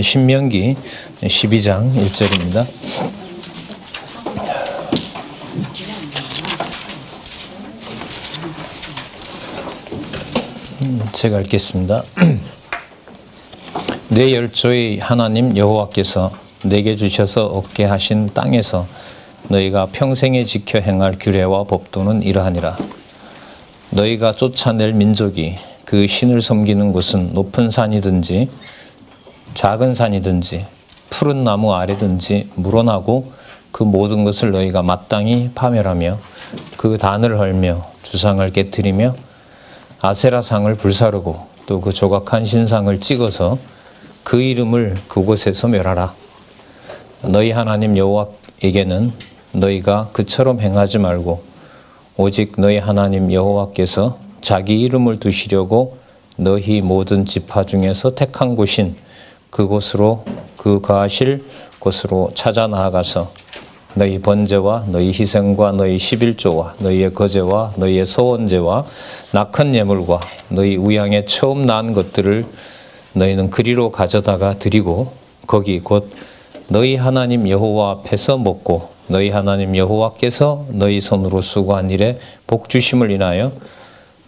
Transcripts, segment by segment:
신명기 12장 1절입니다. 제가 읽겠습니다. 내 열조의 하나님 여호와께서 내게 주셔서 얻게 하신 땅에서 너희가 평생에 지켜 행할 규례와 법도는 이러하니라. 너희가 쫓아낼 민족이 그 신을 섬기는 곳은 높은 산이든지 작은 산이든지 푸른 나무 아래든지 물어나고 그 모든 것을 너희가 마땅히 파멸하며 그 단을 헐며 주상을 깨뜨리며 아세라상을 불사르고 또 그 조각한 신상을 찍어서 그 이름을 그곳에서 멸하라. 너희 하나님 여호와에게는 너희가 그처럼 행하지 말고 오직 너희 하나님 여호와께서 자기 이름을 두시려고 너희 모든 지파 중에서 택한 곳인 그곳으로 그 거하실 곳으로 찾아 나아가서 너희 번제와 너희 희생과 너희 11조와 너희의 거제와 너희의 서원제와 낙헌 예물과 너희 우양에 처음 난 것들을 너희는 그리로 가져다가 드리고 거기 곧 너희 하나님 여호와 앞에서 먹고 너희 하나님 여호와께서 너희 손으로 수고한 일에 복 주심을 인하여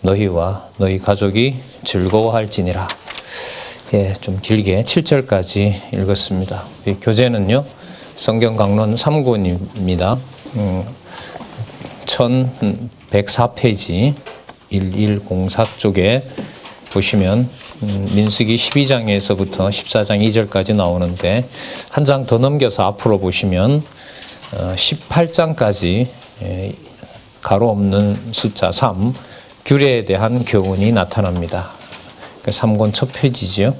너희와 너희 가족이 즐거워할지니라. 예, 좀 길게 7절까지 읽었습니다. 이 교재는요, 성경 강론 3권입니다. 1104페이지 1104 쪽에 보시면 민수기 12장에서부터 14장 2절까지 나오는데 한 장 더 넘겨서 앞으로 보시면 18장까지 가로 없는 숫자 3 규례에 대한 교훈이 나타납니다. 3권 첫 페이지죠.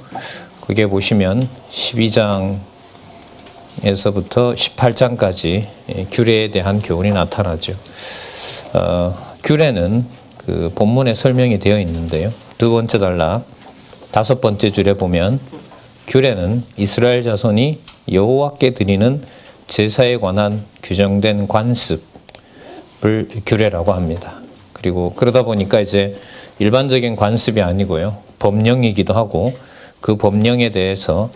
그게 보시면 12장에서부터 18장까지 규례에 대한 교훈이 나타나죠. 규례는 그 본문에 설명이 되어 있는데요. 두 번째 단락 다섯 번째 줄에 보면 규례는 이스라엘 자손이 여호와께 드리는 제사에 관한 규정된 관습을 규례라고 합니다. 그리고 그러다 보니까 이제 일반적인 관습이 아니고요. 법령이기도 하고 그 법령에 대해서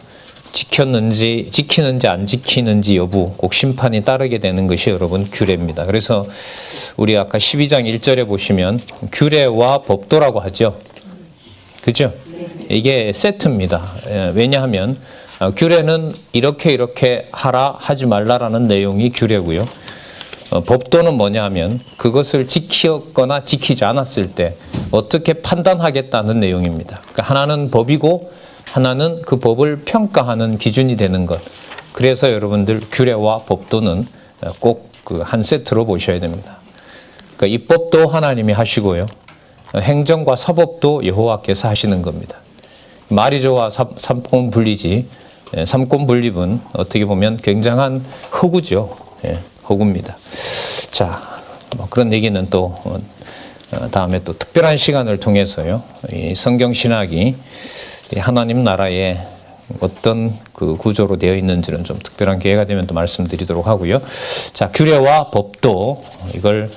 지키는지 안 지키는지 여부 꼭 심판이 따르게 되는 것이 여러분 규례입니다. 그래서 우리 아까 12장 1절에 보시면 규례와 법도라고 하죠. 그죠? 이게 세트입니다. 왜냐하면 규례는 이렇게 하라 하지 말라라는 내용이 규례고요. 법도는 뭐냐 하면 그것을 지켰거나 지키지 않았을 때 어떻게 판단하겠다는 내용입니다. 그러니까 하나는 법이고 하나는 그 법을 평가하는 기준이 되는 것. 그래서 여러분들 규례와 법도는 꼭 그 한 세트로 보셔야 됩니다. 그러니까 입법도 하나님이 하시고요. 행정과 사법도 여호와께서 하시는 겁니다. 말이 좋아 삼권분리지. 삼권분립은 어떻게 보면 굉장한 허구죠. 허구입니다. 자, 뭐 그런 얘기는 또 다음에 또 특별한 시간을 통해서요. 이 성경 신학이 하나님 나라에 어떤 그 구조로 되어 있는지는 좀 특별한 기회가 되면 또 말씀드리도록 하고요. 자, 규례와 법도 이걸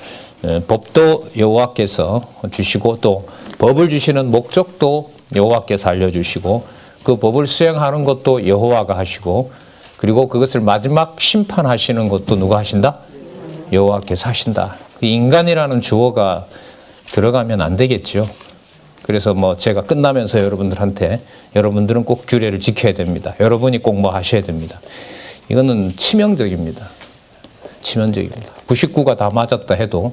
법도 여호와께서 주시고 또 법을 주시는 목적도 여호와께서 알려주시고 그 법을 수행하는 것도 여호와가 하시고 그리고 그것을 마지막 심판하시는 것도 누가 하신다? 여호와께서 하신다. 그 인간이라는 주어가 들어가면 안 되겠죠. 그래서 뭐 제가 끝나면서 여러분들은 꼭 규례를 지켜야 됩니다. 여러분이 꼭 뭐 하셔야 됩니다. 이거는 치명적입니다. 치명적입니다. 99가 다 맞았다 해도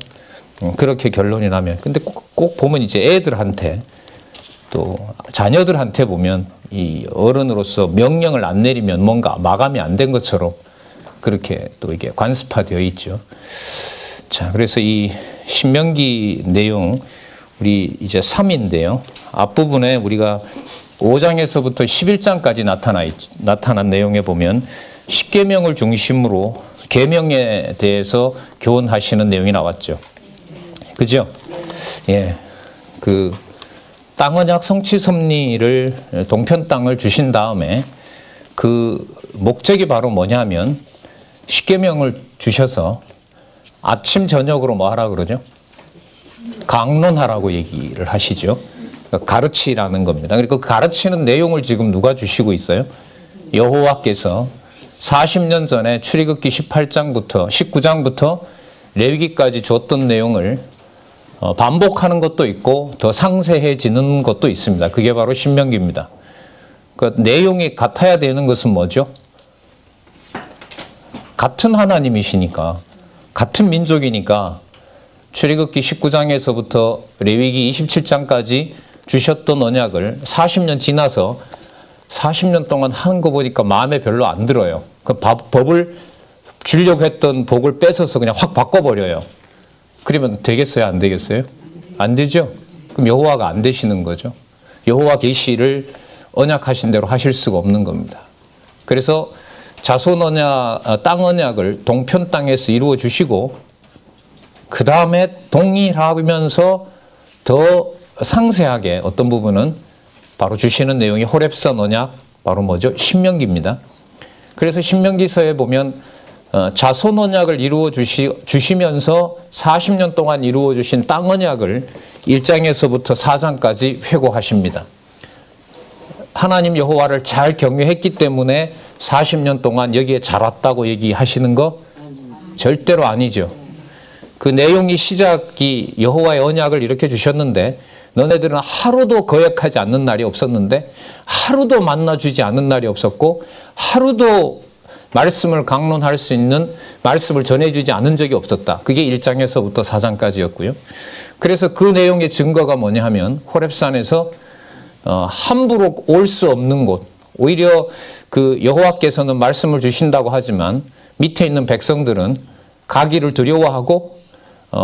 그렇게 결론이 나면 근데 꼭 보면 이제 애들한테 또 자녀들한테 보면 이 어른으로서 명령을 안 내리면 뭔가 마감이 안 된 것처럼 그렇게 또 이게 관습화되어 있죠. 자, 그래서 이 신명기 내용 우리 이제 3인데요. 앞부분에 우리가 5장에서부터 11장까지 나타난 내용에 보면 십계명을 중심으로 계명에 대해서 교훈하시는 내용이 나왔죠. 그죠? 예. 그 땅 언약 성취 섭리를 동편 땅을 주신 다음에 그 목적이 바로 뭐냐면 십계명을 주셔서 아침 저녁으로 뭐 하라 그러죠? 강론하라고 얘기를 하시죠. 그러니까 가르치라는 겁니다. 그리고 그 가르치는 내용을 지금 누가 주시고 있어요? 여호와께서 40년 전에 출애굽기 18장부터 19장부터 레위기까지 줬던 내용을 반복하는 것도 있고 더 상세해지는 것도 있습니다. 그게 바로 신명기입니다. 그 내용이 같아야 되는 것은 뭐죠? 같은 하나님이시니까, 같은 민족이니까 출애굽기 19장에서부터 레위기 27장까지 주셨던 언약을 40년 지나서 40년 동안 하는 거 보니까 마음에 별로 안 들어요. 그 법을 주려고 했던 복을 뺏어서 그냥 확 바꿔버려요. 그러면 되겠어요? 안 되겠어요? 안 되죠? 그럼 여호와가 안 되시는 거죠. 여호와 계시를 언약하신 대로 하실 수가 없는 겁니다. 그래서 자손 언약, 땅 언약을 동편 땅에서 이루어 주시고 그 다음에 동일하면서 더 상세하게 어떤 부분은 바로 주시는 내용이 호렙산 언약, 바로 뭐죠? 신명기입니다. 그래서 신명기서에 보면 자손 언약을 이루어 주시면서 40년 동안 이루어 주신 땅 언약을 1장에서부터 4장까지 회고하십니다. 하나님 여호와를 잘 경외했기 때문에 40년 동안 여기에 잘 왔다고 얘기하시는 거 절대로 아니죠. 그 내용이 시작이 여호와의 언약을 이렇게 주셨는데 너네들은 하루도 거역하지 않는 날이 없었는데 하루도 만나주지 않는 날이 없었고 하루도 말씀을 강론할 수 있는 말씀을 전해주지 않은 적이 없었다. 그게 1장에서부터 4장까지였고요. 그래서 그 내용의 증거가 뭐냐 하면 호렙산에서 함부로 올 수 없는 곳, 오히려 그 여호와께서는 말씀을 주신다고 하지만 밑에 있는 백성들은 가기를 두려워하고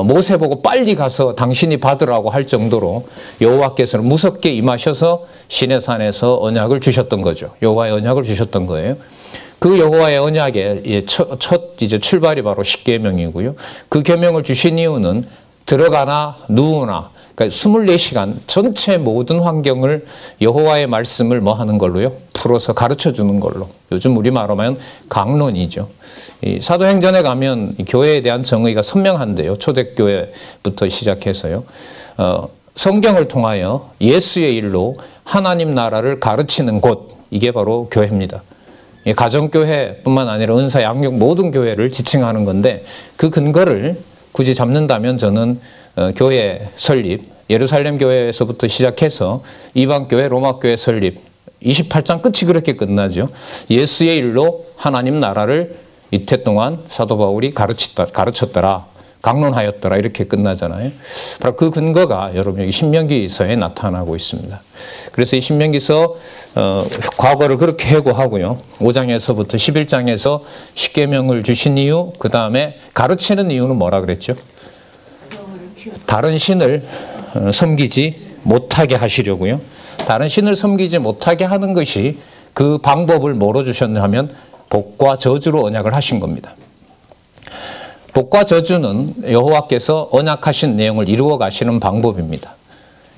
모세 보고 빨리 가서 당신이 받으라고 할 정도로 여호와께서는 무섭게 임하셔서 시내산에서 언약을 주셨던 거죠. 여호와의 언약을 주셨던 거예요. 그 여호와의 언약의 첫 이제 출발이 바로 십계명이고요. 그 계명을 주신 이유는 들어가나 누우나 그러니까 24시간 전체 모든 환경을 여호와의 말씀을 뭐 하는 걸로요? 풀어서 가르쳐 주는 걸로. 요즘 우리말로 하면 강론이죠. 이 사도행전에 가면 교회에 대한 정의가 선명한데요. 초대교회부터 시작해서요. 성경을 통하여 예수의 일로 하나님 나라를 가르치는 곳, 이게 바로 교회입니다. 가정교회뿐만 아니라 은사 양육 모든 교회를 지칭하는 건데 그 근거를 굳이 잡는다면 저는 교회 설립, 예루살렘 교회에서부터 시작해서 이방교회, 로마교회 설립 28장 끝이 그렇게 끝나죠. 예수의 일로 하나님 나라를 이태 동안 사도 바울이 가르쳤더라, 강론하였더라 이렇게 끝나잖아요. 바로 그 근거가 여러분 여기 신명기서에 나타나고 있습니다. 그래서 이 신명기서 과거를 그렇게 해고하고요. 5장에서부터 11장에서 십계명을 주신 이유, 그 다음에 가르치는 이유는 뭐라 그랬죠? 다른 신을 섬기지 못하게 하시려고요. 다른 신을 섬기지 못하게 하는 것이 그 방법을 뭐로 주셨냐 하면 복과 저주로 언약을 하신 겁니다. 복과 저주는 여호와께서 언약하신 내용을 이루어 가시는 방법입니다.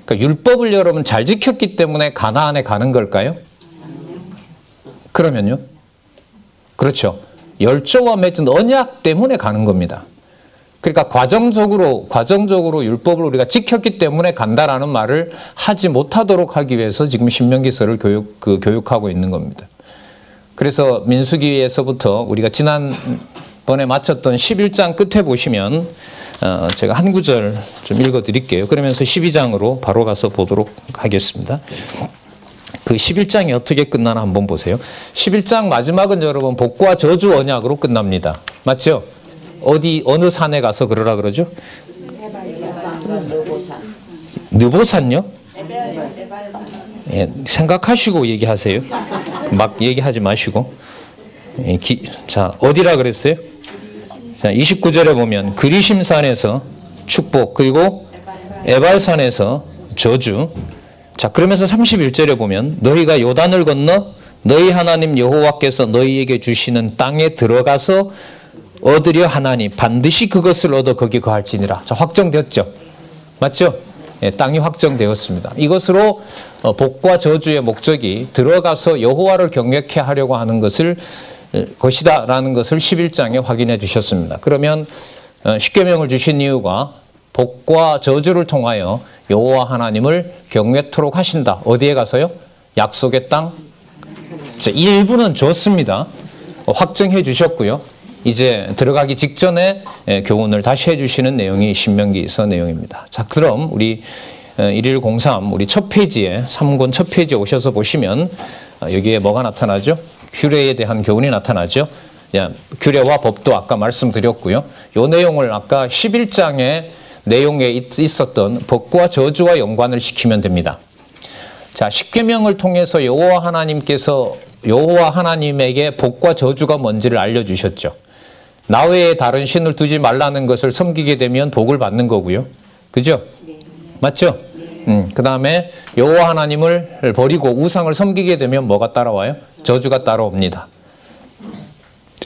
그러니까 율법을 여러분 잘 지켰기 때문에 가나안에 가는 걸까요? 그러면요? 그렇죠. 열조와 맺은 언약 때문에 가는 겁니다. 그러니까 과정적으로 율법을 우리가 지켰기 때문에 간다라는 말을 하지 못하도록 하기 위해서 지금 신명기서를 교육하고 있는 겁니다. 그래서 민수기에서부터 우리가 지난번에 마쳤던 11장 끝에 보시면 제가 한 구절 좀 읽어드릴게요. 그러면서 12장으로 바로 가서 보도록 하겠습니다. 그 11장이 어떻게 끝나나 한번 보세요. 11장 마지막은 여러분 복과 저주 언약으로 끝납니다. 맞죠? 어느 산에 가서 그러라 그러죠? 느보산요? 예, 생각하시고 얘기하세요. 막 얘기하지 마시고. 자, 어디라 그랬어요? 자, 29절에 보면 그리심산에서 축복, 그리고 에발산에서 저주. 자, 그러면서 31절에 보면 너희가 요단을 건너 너희 하나님 여호와께서 너희에게 주시는 땅에 들어가서 얻으려 하나니 반드시 그것을 얻어 거기 거할지니라. 자, 확정되었죠? 맞죠? 예, 땅이 확정되었습니다. 이것으로 복과 저주의 목적이 들어가서 여호와를 경외케 하려고 하는 것이다 라는 것을 11장에 확인해 주셨습니다. 그러면 십계명을 주신 이유가 복과 저주를 통하여 여호와 하나님을 경외토록 하신다. 어디에 가서요? 약속의 땅 자, 일부는 줬습니다. 확정해 주셨고요. 이제 들어가기 직전에 교훈을 다시 해주시는 내용이 신명기서 내용입니다. 자, 그럼 우리 1103 우리 첫 페이지에 3권 첫 페이지에 오셔서 보시면 여기에 뭐가 나타나죠? 규례에 대한 교훈이 나타나죠. 규례와 법도 아까 말씀드렸고요. 이 내용을 아까 11장의 내용에 있었던 법과 저주와 연관을 시키면 됩니다. 자, 십계명을 통해서 여호와 하나님께서 여호와 하나님에게 복과 저주가 뭔지를 알려주셨죠. 나 외에 다른 신을 두지 말라는 것을 섬기게 되면 복을 받는 거고요. 그죠? 네. 맞죠? 네. 그 다음에 여호와 하나님을 버리고 우상을 섬기게 되면 뭐가 따라와요? 저주가 따라옵니다.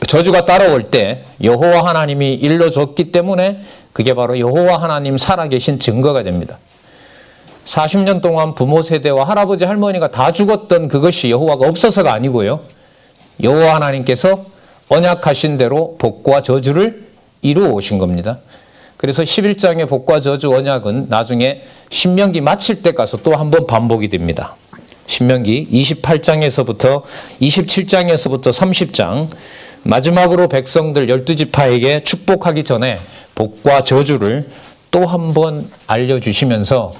저주가 따라올 때 여호와 하나님이 일러줬기 때문에 그게 바로 여호와 하나님 살아계신 증거가 됩니다. 40년 동안 부모 세대와 할아버지 할머니가 다 죽었던 그것이 여호와가 없어서가 아니고요. 여호와 하나님께서 언약하신 대로 복과 저주를 이루어 오신 겁니다. 그래서 11장의 복과 저주 언약은 나중에 신명기 마칠 때 가서 또 한 번 반복이 됩니다. 신명기 28장에서부터 27장에서부터 30장 마지막으로 백성들 12지파에게 축복하기 전에 복과 저주를 또 한 번 알려주시면서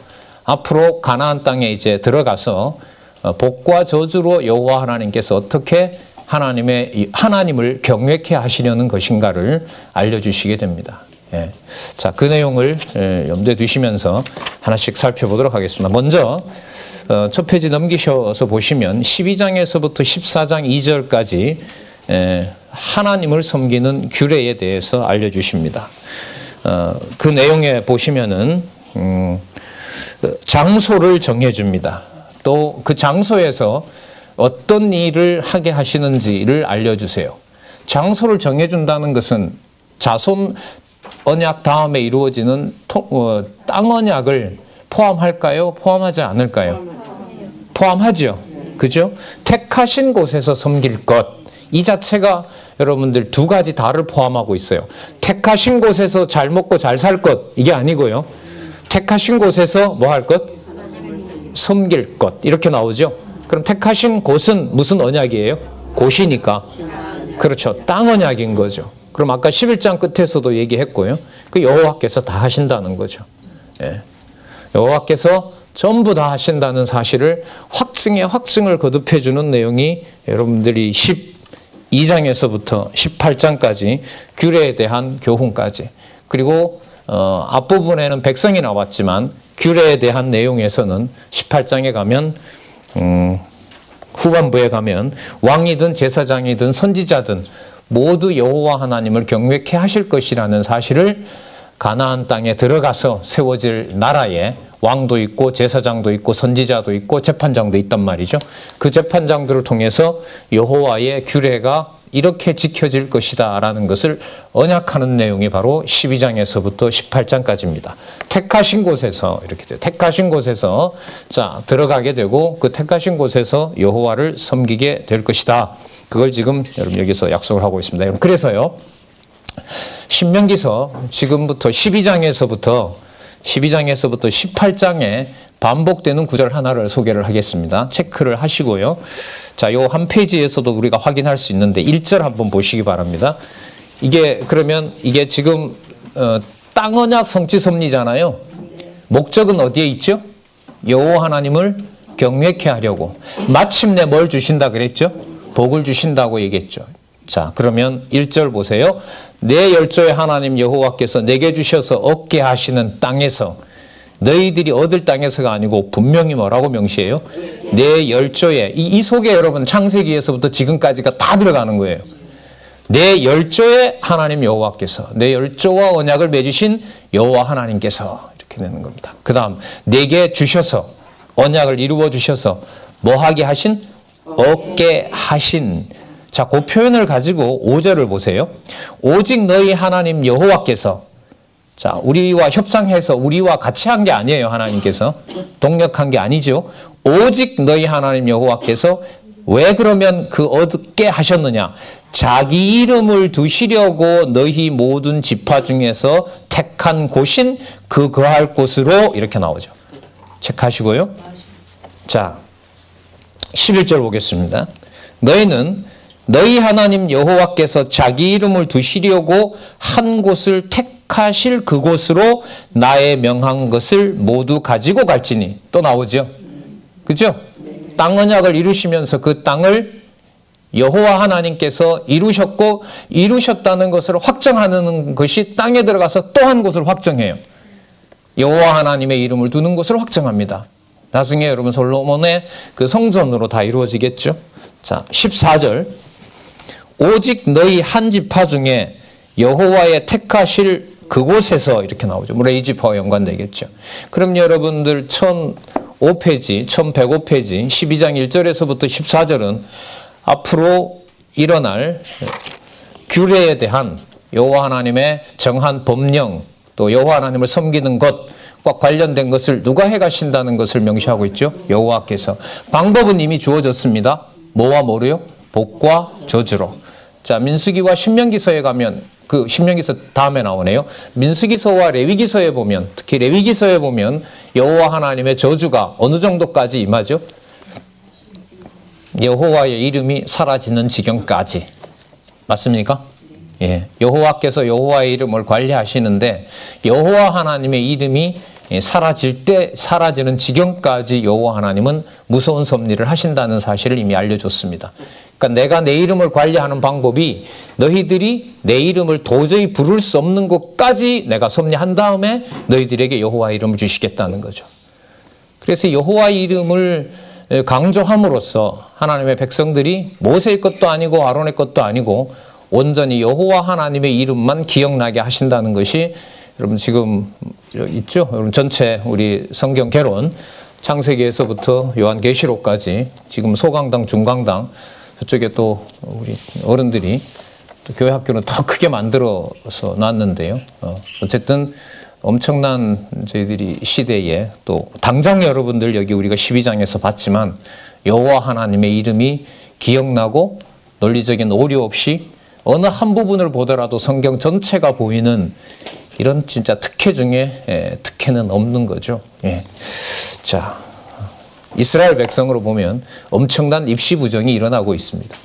앞으로 가나안 땅에 이제 들어가서 복과 저주로 여호와 하나님께서 어떻게 하나님을 경외케 하시려는 것인가를 알려주시게 됩니다. 예. 자, 그 내용을 염두에 두시면서 하나씩 살펴보도록 하겠습니다. 먼저 첫 페이지 넘기셔서 보시면 12장에서부터 14장 2절까지 하나님을 섬기는 규례에 대해서 알려주십니다. 그 내용에 보시면은 장소를 정해줍니다. 또 그 장소에서 어떤 일을 하게 하시는지를 알려주세요. 장소를 정해준다는 것은 자손 언약 다음에 이루어지는 땅 언약을 포함할까요? 포함하지 않을까요? 포함하죠. 그죠? 택하신 곳에서 섬길 것. 이 자체가 여러분들 두 가지 다를 포함하고 있어요. 택하신 곳에서 잘 먹고 잘 살 것. 이게 아니고요. 택하신 곳에서 뭐 할 것? 섬길 것. 이렇게 나오죠. 그럼 택하신 곳은 무슨 언약이에요? 곳이니까. 그렇죠. 땅 언약인 거죠. 그럼 아까 11장 끝에서도 얘기했고요. 그 여호와께서 다 하신다는 거죠. 예. 여호와께서 전부 다 하신다는 사실을 확증에 확증을 거듭해 주는 내용이 여러분들이 12장에서부터 18장까지 규례에 대한 교훈까지, 그리고 앞부분에는 백성이 나왔지만 규례에 대한 내용에서는 18장에 가면 후반부에 가면 왕이든 제사장이든 선지자든 모두 여호와 하나님을 경외케 하실 것이라는 사실을 가나안 땅에 들어가서 세워질 나라에 왕도 있고 제사장도 있고 선지자도 있고 재판장도 있단 말이죠. 그 재판장들을 통해서 여호와의 규례가 이렇게 지켜질 것이다 라는 것을 언약하는 내용이 바로 12장에서부터 18장까지입니다. 택하신 곳에서 이렇게 돼요. 택하신 곳에서 자 들어가게 되고 그 택하신 곳에서 여호와를 섬기게 될 것이다. 그걸 지금 여러분 여기서 약속을 하고 있습니다. 여러분 그래서요. 신명기서 지금부터 12장에서부터 18장에 반복되는 구절 하나를 소개를 하겠습니다. 체크를 하시고요. 자, 요 한 페이지에서도 우리가 확인할 수 있는데 1절 한번 보시기 바랍니다. 이게 그러면 이게 지금 땅 언약 성취 섭리잖아요. 목적은 어디에 있죠? 여호와 하나님을 경외케 하려고. 마침내 뭘 주신다 그랬죠? 복을 주신다고 얘기했죠. 자, 그러면 1절 보세요. 내 열조의 하나님 여호와께서 내게 주셔서 얻게 하시는 땅에서, 너희들이 얻을 땅에서가 아니고 분명히 뭐라고 명시해요? 내 열조의, 이 속에 여러분 창세기에서부터 지금까지가 다 들어가는 거예요. 내 열조의 하나님 여호와께서, 내 열조와 언약을 맺으신 여호와 하나님께서, 이렇게 되는 겁니다. 그 다음 내게 주셔서, 언약을 이루어 주셔서 뭐하게 하신? 얻게 하신. 자, 그 표현을 가지고 5절을 보세요. 오직 너희 하나님 여호와께서, 자, 우리와 협상해서 우리와 같이 한 게 아니에요. 하나님께서 동력한 게 아니죠. 오직 너희 하나님 여호와께서 왜 그러면 그 얻게 하셨느냐? 자기 이름을 두시려고 너희 모든 지파 중에서 택한 곳인 그 거할 곳으로, 이렇게 나오죠. 체크하시고요. 자, 11절 보겠습니다. 너희는 너희 하나님 여호와께서 자기 이름을 두시려고 한 곳을 택하실 그곳으로 나의 명한 것을 모두 가지고 갈지니. 또 나오죠. 그죠? 땅 언약을 이루시면서 그 땅을 여호와 하나님께서 이루셨고 이루셨다는 것을 확정하는 것이 땅에 들어가서 또 한 곳을 확정해요. 여호와 하나님의 이름을 두는 곳을 확정합니다. 나중에 여러분 솔로몬의 그 성전으로 다 이루어지겠죠. 자, 14절. 오직 너희 한 지파 중에 여호와의 택하실 그곳에서 이렇게 나오죠. 물론 이 지파와 연관되겠죠. 그럼 여러분들 1005페이지, 1105페이지 12장 1절에서부터 14절은 앞으로 일어날 규례에 대한 여호와 하나님의 정한 법령, 또 여호와 하나님을 섬기는 것과 관련된 것을 누가 해가신다는 것을 명시하고 있죠. 여호와께서. 방법은 이미 주어졌습니다. 뭐와 뭐로요? 복과 저주로. 자, 민수기와 신명기서에 가면 그 신명기서 다음에 나오네요. 민수기서와 레위기서에 보면, 특히 레위기서에 보면 여호와 하나님의 저주가 어느 정도까지 임하죠? 여호와의 이름이 사라지는 지경까지. 맞습니까? 예, 여호와께서 여호와의 이름을 관리하시는데 여호와 하나님의 이름이 사라질 때 사라지는 지경까지 여호와 하나님은 무서운 섭리를 하신다는 사실을 이미 알려줬습니다. 그러니까 내가 내 이름을 관리하는 방법이 너희들이 내 이름을 도저히 부를 수 없는 곳까지 내가 섭리한 다음에 너희들에게 여호와의 이름을 주시겠다는 거죠. 그래서 여호와의 이름을 강조함으로써 하나님의 백성들이 모세의 것도 아니고 아론의 것도 아니고 온전히 여호와 하나님의 이름만 기억나게 하신다는 것이 여러분 지금 있죠? 여러분 전체 우리 성경 개론 창세기에서부터 요한계시록까지 지금 소강당, 중강당 저쪽에 또 우리 어른들이 또 교회 학교는 더 크게 만들어서 놨는데요. 어쨌든 엄청난 저희들이 시대에 또 당장 여러분들 여기 우리가 12장에서 봤지만 여호와 하나님의 이름이 기억나고 논리적인 오류 없이 어느 한 부분을 보더라도 성경 전체가 보이는 이런 진짜 특혜 중에 특혜는 없는 거죠. 예. 자, 이스라엘 백성으로 보면 엄청난 입시 부정이 일어나고 있습니다.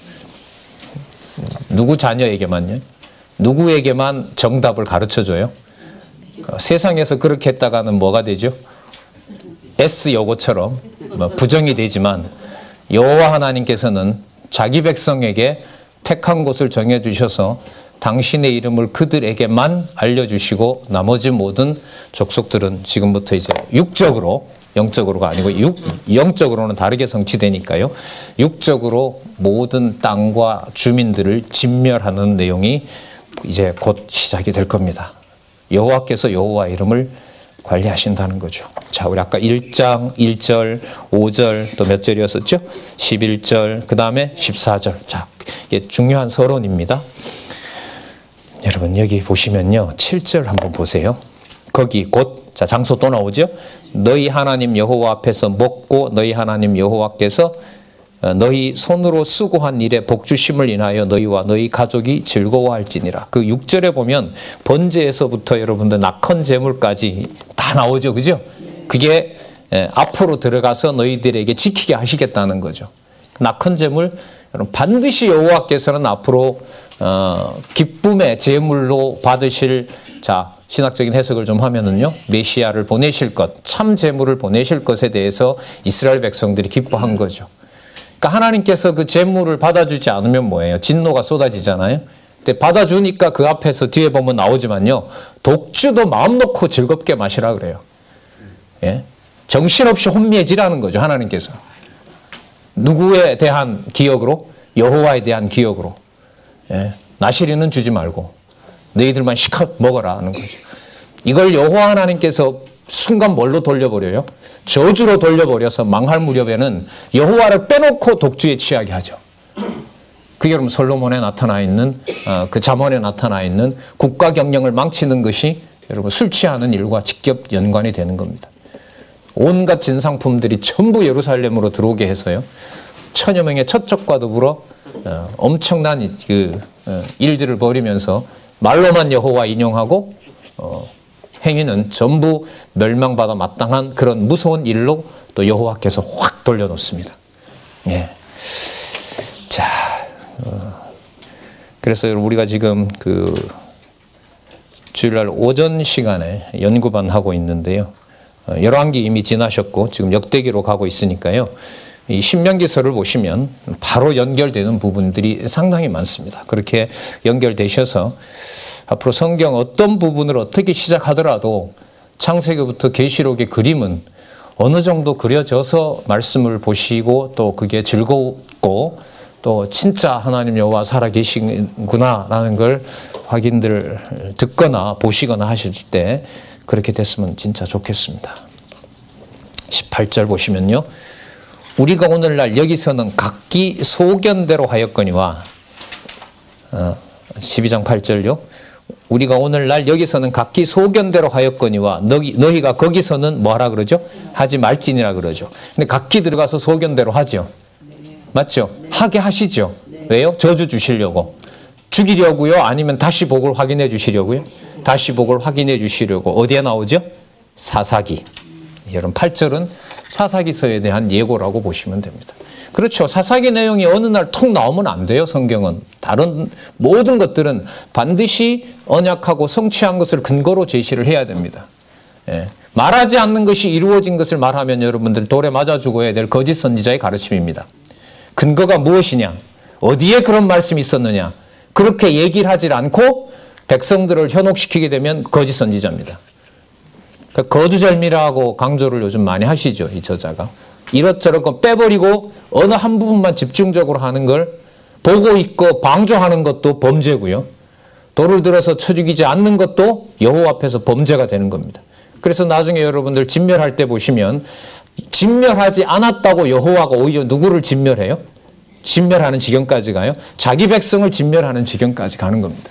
누구 자녀에게만요? 누구에게만 정답을 가르쳐줘요? 세상에서 그렇게 했다가는 뭐가 되죠? S 여고처럼 부정이 되지만 여호와 하나님께서는 자기 백성에게 택한 곳을 정해주셔서 당신의 이름을 그들에게만 알려주시고 나머지 모든 족속들은 지금부터 이제 육적으로, 영적으로가 아니고 영적으로는 다르게 성취되니까요. 육적으로 모든 땅과 주민들을 진멸하는 내용이 이제 곧 시작이 될 겁니다. 여호와께서 여호와의 이름을 관리하신다는 거죠. 자, 우리 아까 1장 1절, 5절 또 몇 절이었었죠? 11절, 그 다음에 14절. 자, 이게 중요한 서론입니다. 여러분 여기 보시면요. 7절 한번 보세요. 거기 곧, 자, 장소 또 나오죠? 너희 하나님 여호와 앞에서 먹고 너희 하나님 여호와께서 너희 손으로 수고한 일에 복주심을 인하여 너희와 너희 가족이 즐거워할지니라. 그 6절에 보면 번제에서부터 여러분들 낙헌 제물까지 다 나오죠. 그죠? 그게 앞으로 들어가서 너희들에게 지키게 하시겠다는 거죠. 낙헌 제물, 여러분 반드시 여호와께서는 앞으로 기쁨의 제물로 받으실, 자, 신학적인 해석을 좀 하면은요, 메시아를 보내실 것, 참 제물을 보내실 것에 대해서 이스라엘 백성들이 기뻐한 거죠. 그러니까 하나님께서 그 제물을 받아주지 않으면 뭐예요? 진노가 쏟아지잖아요. 근데 받아주니까 그 앞에서 뒤에 보면 나오지만요, 독주도 마음 놓고 즐겁게 마시라 그래요. 예? 정신없이 혼미해지라는 거죠, 하나님께서. 누구에 대한 기억으로? 여호와에 대한 기억으로. 예? 나시리는 주지 말고 너희들만 시컷 먹어라 하는 거죠. 이걸 여호와 하나님께서 순간 뭘로 돌려버려요? 저주로 돌려버려서 망할 무렵에는 여호와를 빼놓고 독주에 취하게 하죠. 그게 여러분 솔로몬에 나타나 있는, 그 잠언에 나타나 있는 국가 경영을 망치는 것이 여러분 술 취하는 일과 직접 연관이 되는 겁니다. 온갖 진상품들이 전부 예루살렘으로 들어오게 해서요, 천여 명의 처첩과 더불어 엄청난 그 일들을 벌이면서 말로만 여호와 인용하고 행위는 전부 멸망받아 마땅한 그런 무서운 일로 또 여호와께서 확 돌려놓습니다. 예. 자, 그래서 우리가 지금 그 주일날 오전 시간에 연구반 하고 있는데요. 열왕기 이미 지나셨고 지금 역대기로 가고 있으니까요. 이 신명기서를 보시면 바로 연결되는 부분들이 상당히 많습니다. 그렇게 연결되셔서 앞으로 성경 어떤 부분을 어떻게 시작하더라도 창세기부터 계시록의 그림은 어느 정도 그려져서 말씀을 보시고 또 그게 즐겁고 또 진짜 하나님 여호와 살아계시구나라는 걸 확인들 듣거나 보시거나 하실 때 그렇게 됐으면 진짜 좋겠습니다. 18절 보시면요. 우리가 오늘날 여기서는 각기 소견대로 하였거니와 12장 8절요. 우리가 오늘날 여기서는 각기 소견대로 하였거니와 너희가 거기서는 뭐하라 그러죠? 하지 말지니라 그러죠. 근데 각기 들어가서 소견대로 하죠. 맞죠? 하게 하시죠. 왜요? 저주 주시려고. 죽이려고요? 아니면 다시 복을 확인해 주시려고요? 다시 복을 확인해 주시려고. 어디에 나오죠? 사사기. 여러분 8절은 사사기서에 대한 예고라고 보시면 됩니다. 그렇죠. 사사기 내용이 어느 날 툭 나오면 안 돼요. 성경은. 다른 모든 것들은 반드시 언약하고 성취한 것을 근거로 제시를 해야 됩니다. 예. 말하지 않는 것이 이루어진 것을 말하면 여러분들 돌에 맞아 죽어야 될 거짓 선지자의 가르침입니다. 근거가 무엇이냐? 어디에 그런 말씀이 있었느냐? 그렇게 얘기를 하질 않고 백성들을 현혹시키게 되면 거짓 선지자입니다. 그러니까 거두절미라고 강조를 요즘 많이 하시죠. 이 저자가. 이것저것 빼버리고 어느 한 부분만 집중적으로 하는 걸 보고 있고 방조하는 것도 범죄고요. 돌을 들어서 쳐 죽이지 않는 것도 여호와 앞에서 범죄가 되는 겁니다. 그래서 나중에 여러분들 진멸할 때 보시면 진멸하지 않았다고 여호와가 오히려 누구를 진멸해요? 진멸하는 지경까지 가요. 자기 백성을 진멸하는 지경까지 가는 겁니다.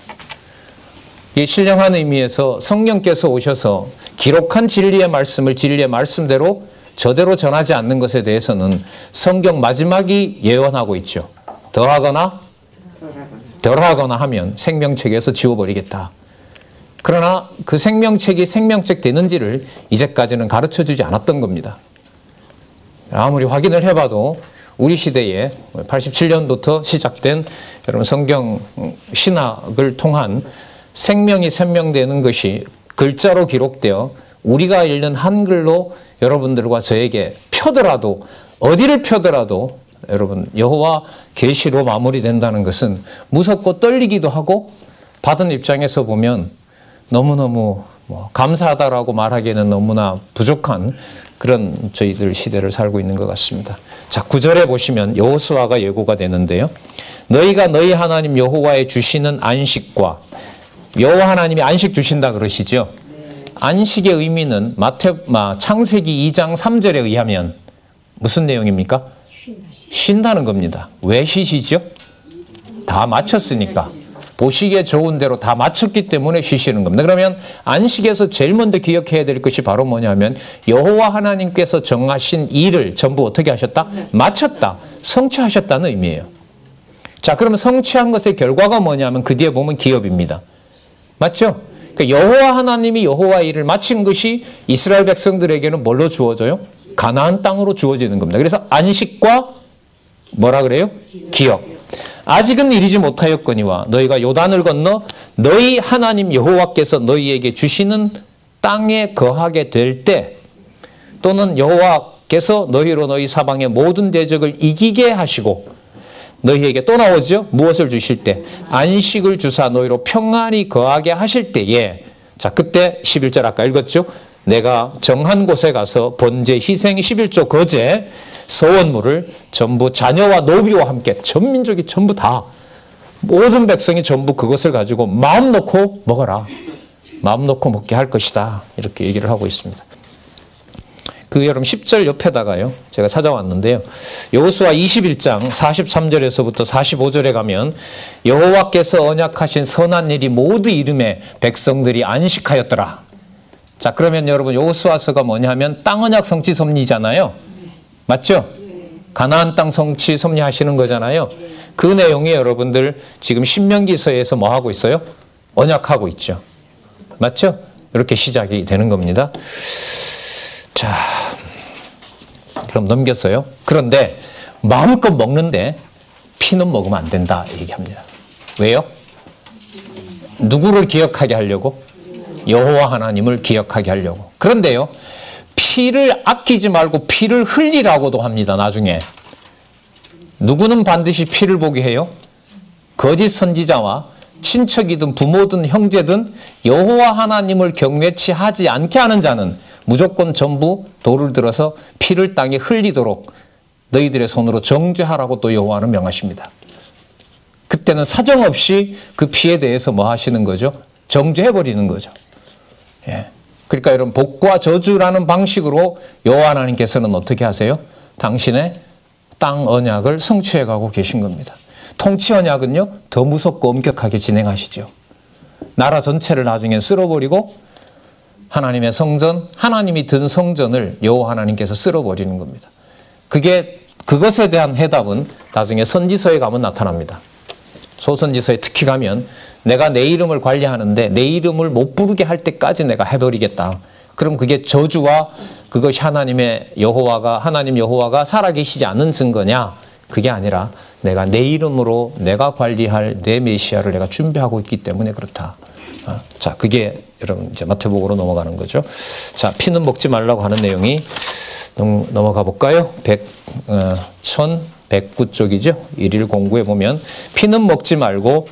이 신령한 의미에서 성령께서 오셔서 기록한 진리의 말씀을 진리의 말씀대로 저대로 전하지 않는 것에 대해서는 성경 마지막이 예언하고 있죠. 더하거나 덜하거나 하면 생명책에서 지워버리겠다. 그러나 그 생명책이 생명책 되는지를 이제까지는 가르쳐주지 않았던 겁니다. 아무리 확인을 해봐도 우리 시대에 87년부터 시작된 여러분 성경 신학을 통한 생명이 생명되는 것이 글자로 기록되어 우리가 읽는 한글로 여러분들과 저에게 펴더라도 어디를 펴더라도 여러분 여호와 계시로 마무리된다는 것은 무섭고 떨리기도 하고 받은 입장에서 보면 너무너무 감사하다라고 말하기에는 너무나 부족한 그런 저희들 시대를 살고 있는 것 같습니다. 자, 9절에 보시면 여호수아가 예고가 되는데요. 너희가 너희 하나님 여호와의 주시는 안식과 여호와 하나님이 안식 주신다 그러시죠. 안식의 의미는 창세기 2장 3절에 의하면 무슨 내용입니까? 쉰다는 겁니다. 왜 쉬시죠? 다 마쳤으니까. 보시기에 좋은 대로 다 마쳤기 때문에 쉬시는 겁니다. 그러면 안식에서 제일 먼저 기억해야 될 것이 바로 뭐냐면 여호와 하나님께서 정하신 일을 전부 어떻게 하셨다? 마쳤다. 성취하셨다는 의미예요. 자, 그러면 성취한 것의 결과가 뭐냐면 그 뒤에 보면 기업입니다. 맞죠? 그러니까 여호와 하나님이 여호와 일을 마친 것이 이스라엘 백성들에게는 뭘로 주어져요? 가나안 땅으로 주어지는 겁니다. 그래서 안식과 뭐라 그래요? 기업. 아직은 이르지 못하였거니와 너희가 요단을 건너 너희 하나님 여호와께서 너희에게 주시는 땅에 거하게 될 때 또는 여호와께서 너희로 너희 사방의 모든 대적을 이기게 하시고 너희에게 또 나오죠. 무엇을 주실 때? 안식을 주사 너희로 평안히 거하게 하실 때에 자 그때 11절 아까 읽었죠. 내가 정한 곳에 가서 번제, 희생, 11조, 거제, 서원물을 전부 자녀와 노비와 함께 전 민족이 전부 다 모든 백성이 전부 그것을 가지고 마음 놓고 먹어라. 마음 놓고 먹게 할 것이다. 이렇게 얘기를 하고 있습니다. 그 여러분 10절 옆에다가요. 제가 찾아왔는데요. 여호수아 21장 43절에서부터 45절에 가면 여호와께서 언약하신 선한 일이 모두 이름에 백성들이 안식하였더라. 자, 그러면 여러분 여호수아서가 뭐냐면 땅 언약 성취 섭리잖아요. 맞죠? 가나안 땅 성취 섭리하시는 거잖아요. 그 내용이 여러분들 지금 신명기서에서 뭐 하고 있어요? 언약하고 있죠. 맞죠? 이렇게 시작이 되는 겁니다. 자, 그럼 넘겼어요. 그런데 마음껏 먹는데 피는 먹으면 안 된다 얘기합니다. 왜요? 누구를 기억하게 하려고? 여호와 하나님을 기억하게 하려고. 그런데요, 피를 아끼지 말고 피를 흘리라고도 합니다. 나중에 누구는 반드시 피를 보게 해요? 거짓 선지자와 친척이든 부모든 형제든 여호와 하나님을 경외치 하지 않게 하는 자는 무조건 전부 돌을 들어서 피를 땅에 흘리도록 너희들의 손으로 정죄하라고 또 여호와는 명하십니다. 그때는 사정없이 그 피에 대해서 뭐 하시는 거죠? 정죄해버리는 거죠. 예. 그러니까 여러분, 복과 저주라는 방식으로 여호와 하나님께서는 어떻게 하세요? 당신의 땅 언약을 성취해가고 계신 겁니다. 통치 언약은요, 더 무섭고 엄격하게 진행하시죠. 나라 전체를 나중에 쓸어버리고 하나님의 성전, 하나님이 든 성전을 여호와 하나님께서 쓸어버리는 겁니다. 그것에 대한 해답은 나중에 선지서에 가면 나타납니다. 소선지서에 특히 가면 내가 내 이름을 관리하는데 내 이름을 못 부르게 할 때까지 내가 해버리겠다. 그럼 그게 저주와 그것이 하나님 여호와가 살아계시지 않는 증거냐? 그게 아니라 내가 내 이름으로 내가 관리할 내 메시아를 내가 준비하고 있기 때문에 그렇다. 자, 그게 여러분 이제 마태복음으로 넘어가는 거죠. 자, 피는 먹지 말라고 하는 내용이 넘어가 볼까요? 1109쪽이죠. 1일 공부해 보면 피는 먹지 말고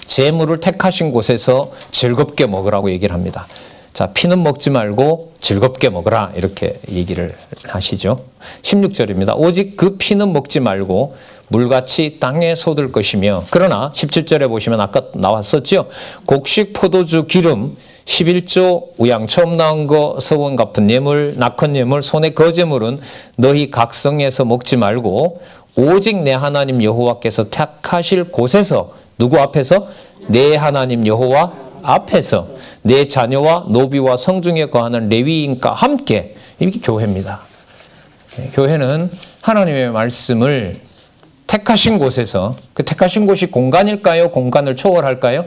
재물을 택하신 곳에서 즐겁게 먹으라고 얘기를 합니다. 자, 피는 먹지 말고 즐겁게 먹으라 이렇게 얘기를 하시죠. 16절입니다. 오직 그 피는 먹지 말고 물같이 땅에 쏟을 것이며, 그러나 17절에 보시면 아까 나왔었죠. 곡식, 포도주, 기름, 11조, 우양 처음 나온 거, 서원 갚은 예물, 낙헌 예물, 손의 거제물은 너희 각성에서 먹지 말고 오직 내 하나님 여호와께서 택하실 곳에서, 누구 앞에서? 내 하나님 여호와 앞에서 내 자녀와 노비와 성중에 거하는 레위인과 함께. 이게 교회입니다. 교회는 하나님의 말씀을 택하신 곳에서, 그 택하신 곳이 공간일까요? 공간을 초월할까요?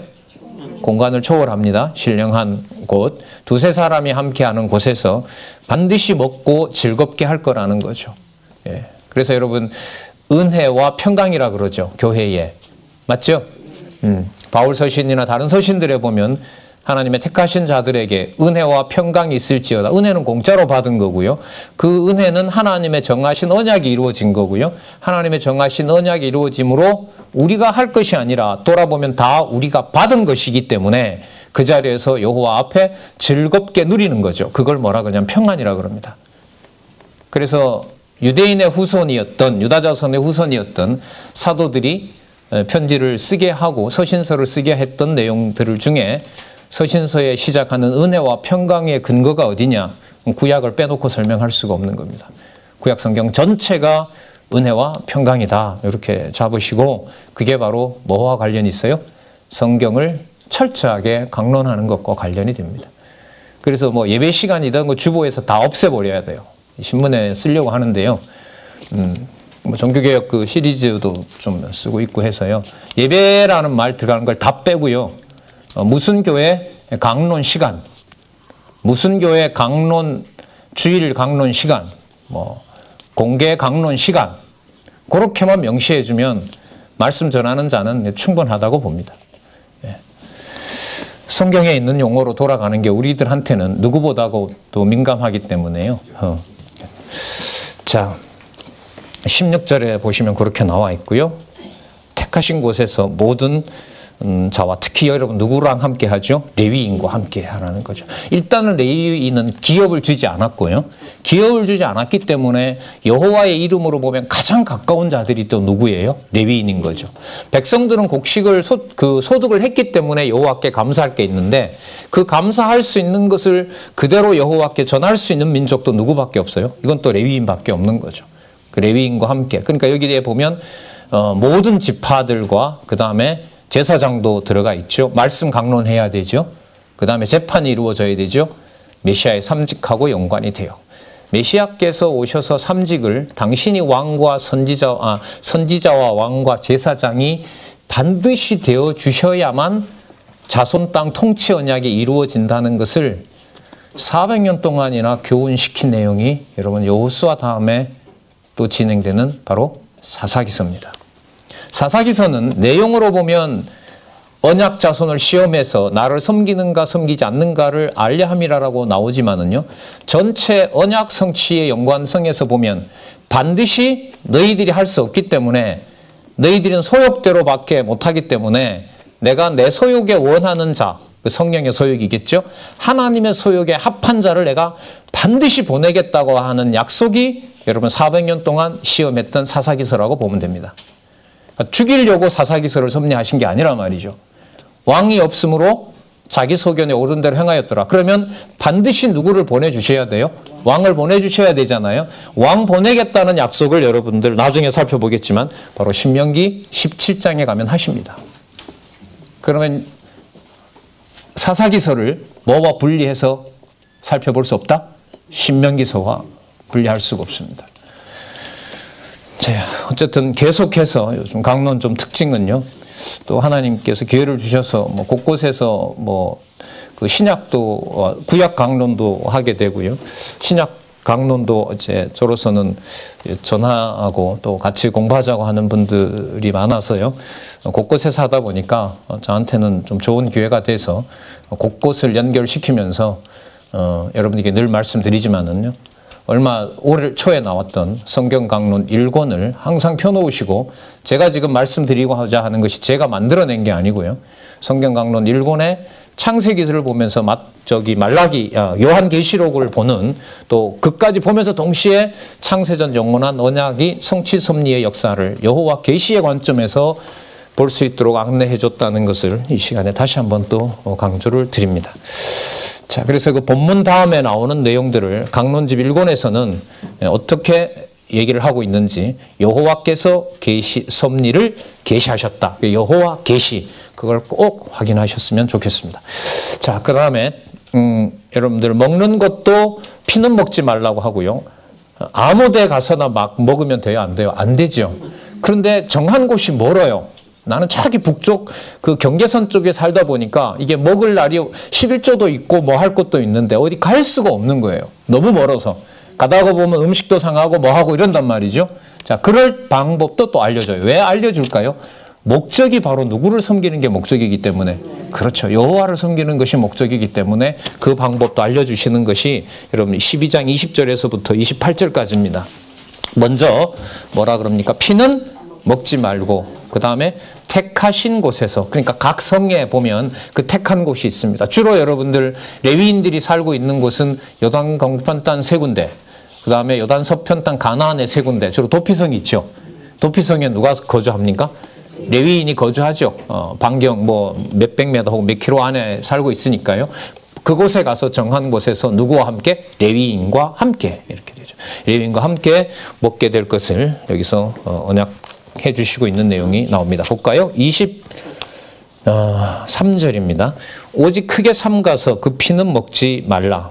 공간을 초월합니다. 신령한 곳, 두세 사람이 함께하는 곳에서 반드시 먹고 즐겁게 할 거라는 거죠. 예. 그래서 여러분, 은혜와 평강이라 그러죠. 교회에. 맞죠? 바울 서신이나 다른 서신들에 보면 하나님의 택하신 자들에게 은혜와 평강이 있을지어다. 은혜는 공짜로 받은 거고요. 그 은혜는 하나님의 정하신 언약이 이루어진 거고요. 하나님의 정하신 언약이 이루어짐으로 우리가 할 것이 아니라 돌아보면 다 우리가 받은 것이기 때문에 그 자리에서 여호와 앞에 즐겁게 누리는 거죠. 그걸 뭐라 그러냐면 평안이라 그럽니다. 그래서 유대인의 후손이었던, 유다자손의 후손이었던 사도들이 편지를 쓰게 하고 서신서를 쓰게 했던 내용들 중에 서신서에 시작하는 은혜와 평강의 근거가 어디냐? 구약을 빼놓고 설명할 수가 없는 겁니다. 구약 성경 전체가 은혜와 평강이다. 이렇게 잡으시고, 그게 바로 뭐와 관련이 있어요? 성경을 철저하게 강론하는 것과 관련이 됩니다. 그래서 뭐 예배 시간이든 주보에서 다 없애버려야 돼요. 신문에 쓰려고 하는데요. 뭐 종교개혁 그 시리즈도 좀 쓰고 있고 해서요. 예배라는 말 들어가는 걸 다 빼고요. 무슨 교회 강론 시간, 무슨 교회 강론, 주일 강론 시간, 뭐 공개 강론 시간, 그렇게만 명시해주면 말씀 전하는 자는 충분하다고 봅니다. 예. 성경에 있는 용어로 돌아가는 게 우리들한테는 누구보다도 민감하기 때문에요. 자, 16절에 보시면 그렇게 나와 있고요. 택하신 곳에서 모든 자와, 특히 여러분 누구랑 함께 하죠? 레위인과 함께 하라는 거죠. 일단은 레위인은 기업을 주지 않았고요. 기업을 주지 않았기 때문에 여호와의 이름으로 보면 가장 가까운 자들이 또 누구예요? 레위인인 거죠. 백성들은 곡식을 소득을 했기 때문에 여호와께 감사할 게 있는데, 그 감사할 수 있는 것을 그대로 여호와께 전할 수 있는 민족도 누구밖에 없어요? 이건 또 레위인밖에 없는 거죠. 그 레위인과 함께. 그러니까 여기에 보면 모든 지파들과 그 다음에 제사장도 들어가 있죠. 말씀 강론해야 되죠. 그 다음에 재판이 이루어져야 되죠. 메시아의 삼직하고 연관이 돼요. 메시아께서 오셔서 삼직을 당신이 왕과 선지자와 왕과 제사장이 반드시 되어 주셔야만 자손 땅 통치 언약이 이루어진다는 것을 400년 동안이나 교훈시킨 내용이 여러분 여호수아 다음에 또 진행되는 바로 사사기서입니다. 사사기서는 내용으로 보면 언약 자손을 시험해서 나를 섬기는가 섬기지 않는가를 알려 함이라고 나오지만은요, 전체 언약 성취의 연관성에서 보면 반드시 너희들이 할 수 없기 때문에, 너희들은 소욕대로밖에 못하기 때문에 내가 내 소욕에 원하는 자, 그 성령의 소욕이겠죠, 하나님의 소욕에 합한 자를 내가 반드시 보내겠다고 하는 약속이 여러분 400년 동안 시험했던 사사기서라고 보면 됩니다. 그러니까 죽이려고 사사기서를 섭리하신 게 아니란 말이죠. 왕이 없으므로 자기 소견에 옳은 대로 행하였더라. 그러면 반드시 누구를 보내주셔야 돼요? 왕을 보내주셔야 되잖아요. 왕 보내겠다는 약속을 여러분들 나중에 살펴보겠지만 바로 신명기 17장에 가면 하십니다. 그러면 사사기서를 뭐와 분리해서 살펴볼 수 없다? 신명기서와 분리할 수가 없습니다. 자, 어쨌든 계속해서 요즘 강론 좀 특징은요, 또 하나님께서 기회를 주셔서 뭐 곳곳에서 뭐 그 신약도 구약 강론도 하게 되고요, 신약 강론도 이제 저로서는 전하하고 또 같이 공부하자고 하는 분들이 많아서요, 곳곳에서 하다 보니까 저한테는 좀 좋은 기회가 돼서 곳곳을 연결시키면서 여러분에게 늘 말씀드리지만은요, 얼마 올 초에 나왔던 성경 강론 1권을 항상 펴놓으시고, 제가 지금 말씀드리고자 하는 것이 제가 만들어낸 게 아니고요, 성경 강론 1권의 창세기를 보면서 요한계시록을 보는, 또 그까지 보면서 동시에 창세전 영원한 언약이 성취 섭리의 역사를 여호와 계시의 관점에서 볼 수 있도록 안내해 줬다는 것을 이 시간에 다시 한번 또 강조를 드립니다. 자, 그래서 그 본문 다음에 나오는 내용들을 강론집 1권에서는 어떻게 얘기를 하고 있는지, 여호와께서 계시 섭리를 계시하셨다, 여호와 계시, 그걸 꼭 확인하셨으면 좋겠습니다. 자, 그 다음에 여러분들 먹는 것도 피는 먹지 말라고 하고요, 아무 데 가서나 막 먹으면 돼요, 안 돼요? 안 되죠. 그런데 정한 곳이 멀어요. 나는 저기 북쪽 그 경계선 쪽에 살다 보니까 이게 먹을 날이 11조도 있고 뭐 할 것도 있는데 어디 갈 수가 없는 거예요. 너무 멀어서. 가다가 보면 음식도 상하고 뭐 하고 이런단 말이죠. 자, 그럴 방법도 또 알려줘요. 왜 알려줄까요? 목적이 바로 누구를 섬기는 게 목적이기 때문에, 그렇죠, 여호와를 섬기는 것이 목적이기 때문에 그 방법도 알려주시는 것이 여러분 12장 20절에서부터 28절까지입니다. 먼저 뭐라 그럽니까? 피는 먹지 말고, 그 다음에 택하신 곳에서, 그러니까 각 성에 보면 그 택한 곳이 있습니다. 주로 여러분들 레위인들이 살고 있는 곳은 요단 동편단 3군데, 그 다음에 요단 서편단 가나안의 3군데, 주로 도피성이 있죠. 도피성에 누가 거주합니까? 레위인이 거주하죠. 반경 뭐 몇백 미터 혹은 몇 킬로 안에 살고 있으니까요. 그곳에 가서 정한 곳에서 누구와 함께? 레위인과 함께, 이렇게 되죠. 레위인과 함께 먹게 될 것을 여기서 언약해 주시고 있는 내용이 나옵니다. 볼까요? 23절입니다. 오직 크게 삼가서 그 피는 먹지 말라.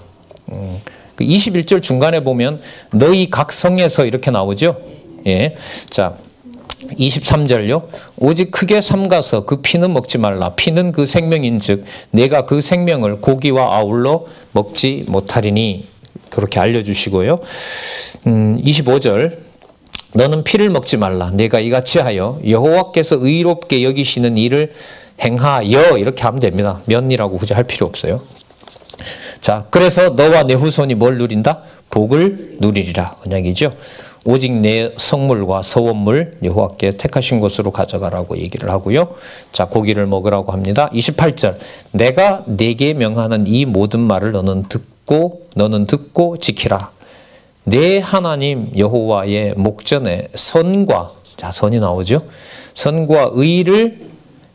그 21절 중간에 보면 너희 각 성에서 이렇게 나오죠. 예. 자, 23절요. 오직 크게 삼가서 그 피는 먹지 말라. 피는 그 생명인즉 내가 그 생명을 고기와 아울러 먹지 못하리니, 그렇게 알려주시고요. 25절 너는 피를 먹지 말라. 내가 이같이 하여 여호와께서 의롭게 여기시는 일을 행하여, 이렇게 하면 됩니다. 면이라고 굳이 할 필요 없어요. 자, 그래서 너와 내 후손이 뭘 누린다? 복을 누리리라. 언약이죠. 오직 내 성물과 서원물 여호와께 택하신 곳으로 가져가라고 얘기를 하고요. 자, 고기를 먹으라고 합니다. 28절 내가 네게 명하는 이 모든 말을 너는 듣고 지키라. 내 하나님 여호와의 목전에 선과, 자, 선이 나오죠. 선과 의를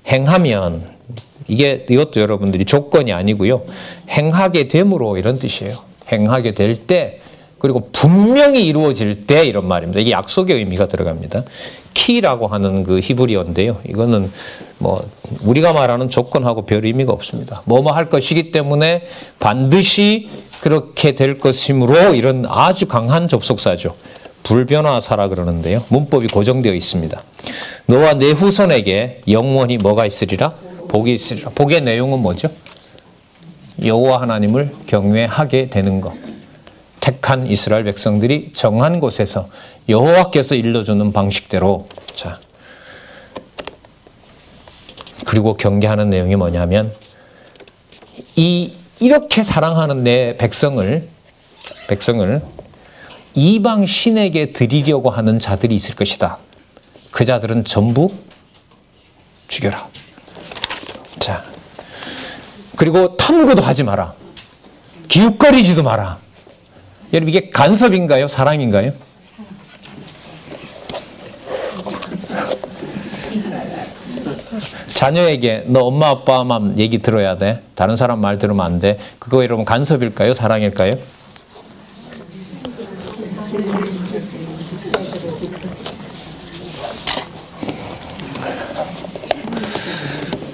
행하면, 이것도 여러분들이 조건이 아니고요, 행하게 됨으로, 이런 뜻이에요. 행하게 될 때, 그리고 분명히 이루어질 때, 이런 말입니다. 이게 약속의 의미가 들어갑니다. 키라고 하는 그 히브리어인데요. 이거는 뭐 우리가 말하는 조건하고 별 의미가 없습니다. 뭐뭐 할 것이기 때문에 반드시 그렇게 될 것이므로, 이런 아주 강한 접속사죠. 불변화사라 그러는데요. 문법이 고정되어 있습니다. 너와 내 후손에게 영원히 뭐가 있으리라? 복이 있으리라. 복의 내용은 뭐죠? 여호와 하나님을 경외하게 되는 것. 택한 이스라엘 백성들이 정한 곳에서 여호와께서 일러주는 방식대로, 자, 그리고 경계하는 내용이 뭐냐면 이렇게 사랑하는 내 백성을 이방 신에게 드리려고 하는 자들이 있을 것이다. 그 자들은 전부 죽여라. 자, 그리고 탐구도 하지 마라. 기웃거리지도 마라. 여러분 이게 간섭인가요? 사랑인가요? 자녀에게 너 엄마 아빠만 얘기 들어야 돼. 다른 사람 말 들으면 안 돼. 그거 여러분 간섭일까요? 사랑일까요?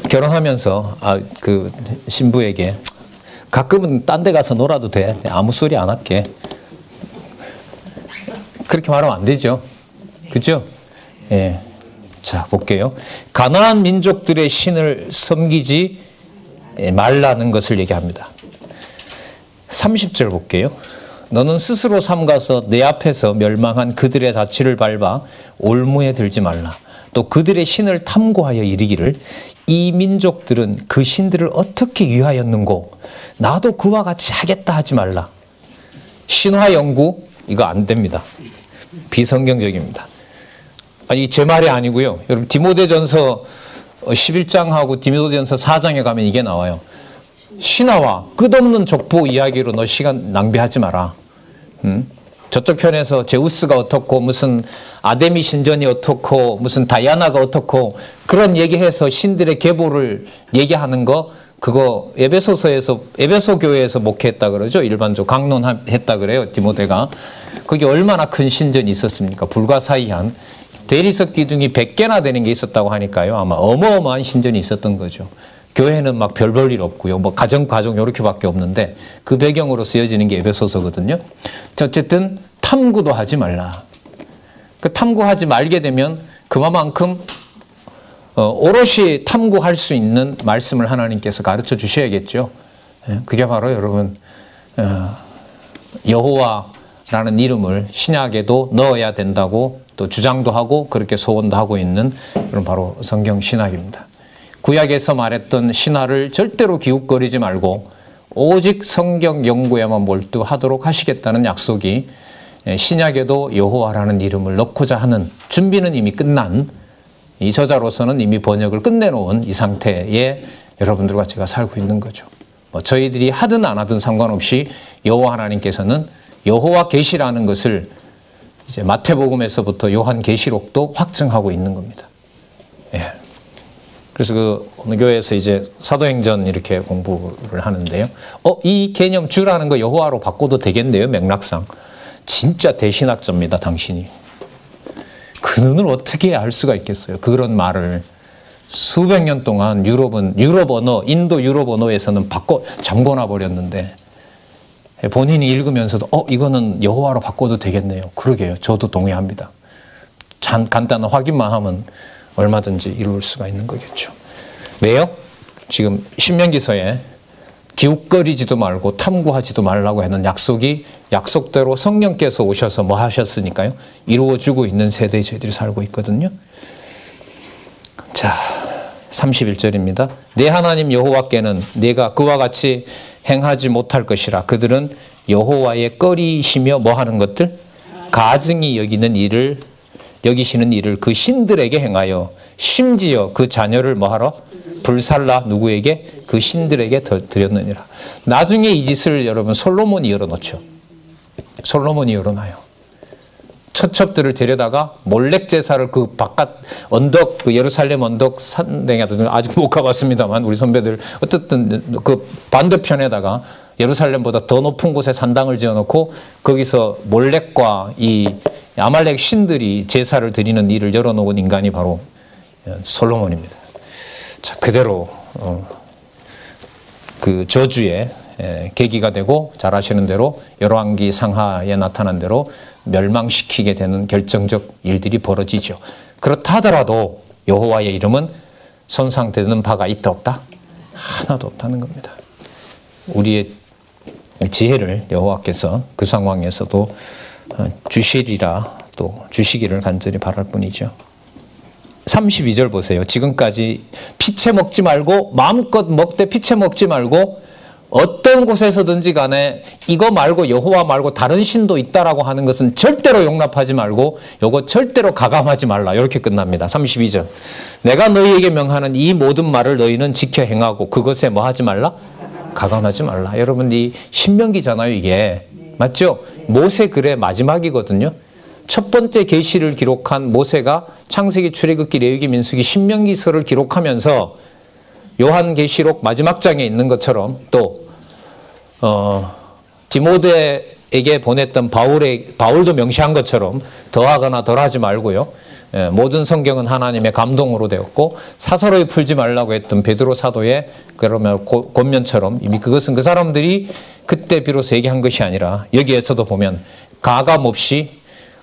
결혼하면서 그 신부에게 가끔은 딴 데 가서 놀아도 돼. 아무 소리 안 할게. 그렇게 말하면 안 되죠. 그죠? 예. 자, 볼게요. 가나안 민족들의 신을 섬기지 말라는 것을 얘기합니다. 30절 볼게요. 너는 스스로 삼가서 내 앞에서 멸망한 그들의 자취를 밟아 올무에 들지 말라. 또 그들의 신을 탐구하여 이르기를 이 민족들은 그 신들을 어떻게 위하였는고 나도 그와 같이 하겠다 하지 말라. 신화 연구 이거 안 됩니다. 비성경적입니다. 아니 제 말이 아니고요. 여러분 디모데전서 11장하고 디모데전서 4장에 가면 이게 나와요. 신화와 끝없는 족보 이야기로 너 시간 낭비하지 마라. 저쪽 편에서 제우스가 어떻고 무슨 아데미 신전이 어떻고 무슨 다이아나가 어떻고 그런 얘기해서 신들의 계보를 얘기하는 거 그거 에베소서에서 에베소 교회에서 목회했다 그러죠. 일반적으로 강론했다 그래요. 디모데가. 거기 얼마나 큰 신전이 있었습니까? 불가사의한 대리석 기둥이 100개나 되는 게 있었다고 하니까요. 아마 어마어마한 신전이 있었던 거죠. 교회는 막 별 볼 일 없고요. 뭐 가정 요렇게밖에 없는데 그 배경으로 쓰여지는 게 에베소서거든요. 어쨌든 탐구도 하지 말라. 그 탐구하지 말게 되면 그만큼 오롯이 탐구할 수 있는 말씀을 하나님께서 가르쳐 주셔야겠죠. 그게 바로 여러분 여호와라는 이름을 신약에도 넣어야 된다고 또 주장도 하고 그렇게 소원도 하고 있는 그런 바로 성경 신학입니다. 구약에서 말했던 신화를 절대로 기웃거리지 말고 오직 성경 연구에만 몰두하도록 하시겠다는 약속이 신약에도 여호와라는 이름을 넣고자 하는 준비는 이미 끝난 이 저자로서는 이미 번역을 끝내놓은 이 상태에 여러분들과 제가 살고 있는 거죠. 뭐 저희들이 하든 안 하든 상관없이 여호와 하나님께서는 여호와 계시라는 것을 이제 마태복음에서부터 요한계시록도 확증하고 있는 겁니다. 예. 그래서 그 어느 교회에서 이제 사도행전 이렇게 공부를 하는데요. 이 개념 주라는 거 여호와로 바꿔도 되겠네요. 맥락상. 진짜 대신학자입니다. 당신이. 그 눈을 어떻게 알 수가 있겠어요. 그런 말을 수백 년 동안 유럽 언어, 인도 유럽 언어에서는 잠궈놔 버렸는데 본인이 읽으면서도 이거는 여호와로 바꿔도 되겠네요. 그러게요. 저도 동의합니다. 간단한 확인만 하면 얼마든지 이룰 수가 있는 거겠죠. 왜요? 지금 신명기서에 기웃거리지도 말고 탐구하지도 말라고 하는 약속이 약속대로 성령께서 오셔서 뭐 하셨으니까요. 이루어지고 있는 세대에 저희들이 살고 있거든요. 자, 31절입니다. 내 하나님 여호와께는 내가 그와 같이 행하지 못할 것이라. 그들은 여호와의 꺼리시며 뭐 하는 것들? 가증히 여기시는 일을 그 신들에게 행하여 심지어 그 자녀를 뭐 하러? 불살라 누구에게? 그 신들에게 드렸느니라. 나중에 이 짓을 여러분 솔로몬이 열어놓죠. 솔로몬이 열어놔요. 처첩들을 데려다가 몰렉 제사를 그 바깥 언덕, 그 예루살렘 언덕 산등에 아직 못 가봤습니다만 우리 선배들 어쨌든 그 반대편에다가 예루살렘보다 더 높은 곳에 산당을 지어놓고 거기서 몰렉과 이 아말렉 신들이 제사를 드리는 일을 열어놓은 인간이 바로 솔로몬입니다. 자, 그대로 그 저주의 계기가 되고 잘 아시는 대로 열왕기 상하에 나타난 대로 멸망시키게 되는 결정적 일들이 벌어지죠. 그렇다 하더라도 여호와의 이름은 손상되는 바가 있다 없다? 하나도 없다는 겁니다. 우리의 지혜를 여호와께서 그 상황에서도 주시리라 또 주시기를 간절히 바랄 뿐이죠. 32절 보세요. 지금까지 피채 먹지 말고 마음껏 먹되 피채 먹지 말고 어떤 곳에서든지 간에 이거 말고 여호와 말고 다른 신도 있다라고 하는 것은 절대로 용납하지 말고 요거 절대로 가감하지 말라. 이렇게 끝납니다. 32절. 내가 너희에게 명하는 이 모든 말을 너희는 지켜 행하고 그것에 뭐 하지 말라? 가감하지 말라. 여러분 이 신명기잖아요 이게. 맞죠? 모세 글의 마지막이거든요. 첫 번째 계시를 기록한 모세가 창세기, 출애굽기, 레위기, 민수기, 신명기서를 기록하면서 요한계시록 마지막 장에 있는 것처럼 또 디모데에게 보냈던 바울도 명시한 것처럼 더하거나 덜하지 말고요. 모든 성경은 하나님의 감동으로 되었고 사서로이 풀지 말라고 했던 베드로 사도의 그러면 권면처럼 이미 그것은 그 사람들이 그때 비로소 얘기한 것이 아니라 여기에서도 보면 가감 없이